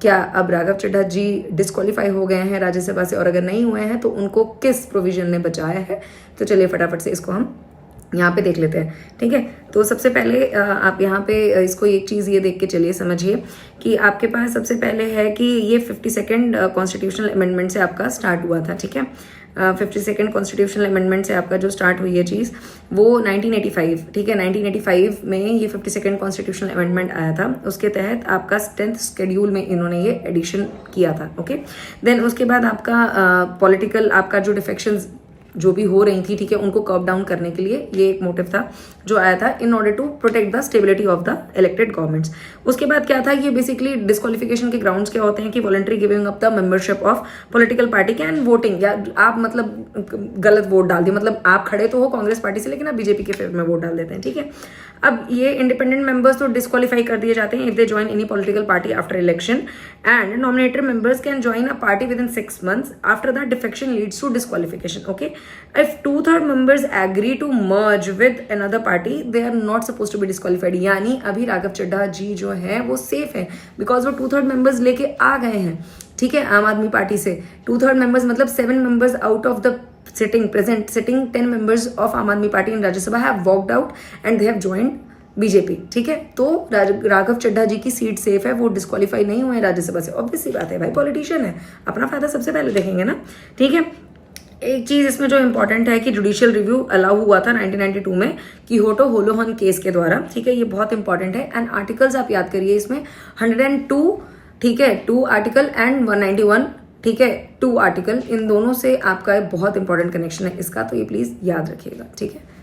क्या अब राघव चड्ढा जी डिस्क्वालीफाई हो गए हैं राज्यसभा से, और अगर नहीं हुए हैं तो उनको किस प्रोविजन ने बचाया है। तो चलिए फटाफट से इसको हम यहाँ पे देख लेते हैं, ठीक है। तो सबसे पहले आप यहाँ पे इसको एक चीज़ ये देख के चलिए समझिए कि आपके पास सबसे पहले है कि ये 52nd कॉन्स्टिट्यूशनल अमेंडमेंट से आपका स्टार्ट हुआ था, ठीक है। 52nd कॉन्स्टिट्यूशनल अमेंडमेंट से आपका जो स्टार्ट हुई है चीज़ वो 1985, ठीक है। 1985 में ये 52nd कॉन्स्टिट्यूशनल अमेंडमेंट आया था, उसके तहत आपका 10th शेड्यूल में इन्होंने ये एडिशन किया था, ओके। देन उसके बाद आपका पॉलिटिकल आपका जो डिफेक्शंस जो भी हो रही थी, ठीक है, उनको कर्व डाउन करने के लिए ये एक मोटिव था जो आया था in order to protect the stability of the elected governments. उसके बाद क्या था, ये बेसिकली डिस्क्वालिफिकेशन के ग्राउंड्स क्या होते हैं कि voluntary giving up the membership of political party can voting, या आप मतलब गलत वोट डाल दिए, मतलब आप खड़े तो हो कांग्रेस पार्टी से लेकिन आप बीजेपी के फेवर में वोट डाल देते हैं, ठीक है। अब ये इंडिपेंडेंट मेंबर्स तो डिस्क्वालीफाई कर दिए जाते हैं if they join any political party after election, and nominated members can join a party within 6 months after the defection leads to disqualification, okay. If 2/3 members agree to merge with another party they are not suppose to be disqualified. यानी अभी राघव चड्ढा जी जो है वो safe है because वो 2/3 members लेके आ गए हैं, ठीक है, आम आदमी पार्टी से। 2/3 मेंबर्स मतलब 7 members out of the sitting 10 members of आम आदमी party in Rajya Sabha have walked out and they have joined BJP, ठीक है। तो राघव चड्ढा जी की सीट सेफ है, वो डिस्क्वालीफाई नहीं हुए राज्यसभा से। ऑब्वियस सी बात है भाई, पॉलिटिशियन है, अपना फायदा सबसे पहले देखेंगे ना, ठीक है। एक चीज इसमें जो इंपॉर्टेंट है कि जुडिशियल रिव्यू अलाउ हुआ था 1992 में किहोटो होलोहन केस के द्वारा, ठीक है, ये बहुत इंपॉर्टेंट है। एंड आर्टिकल्स आप याद करिए इसमें 102, ठीक है, 2 आर्टिकल एंड 191, ठीक है, 2 आर्टिकल, इन दोनों से आपका बहुत इंपॉर्टेंट कनेक्शन है इसका, तो ये प्लीज याद रखिएगा, ठीक है।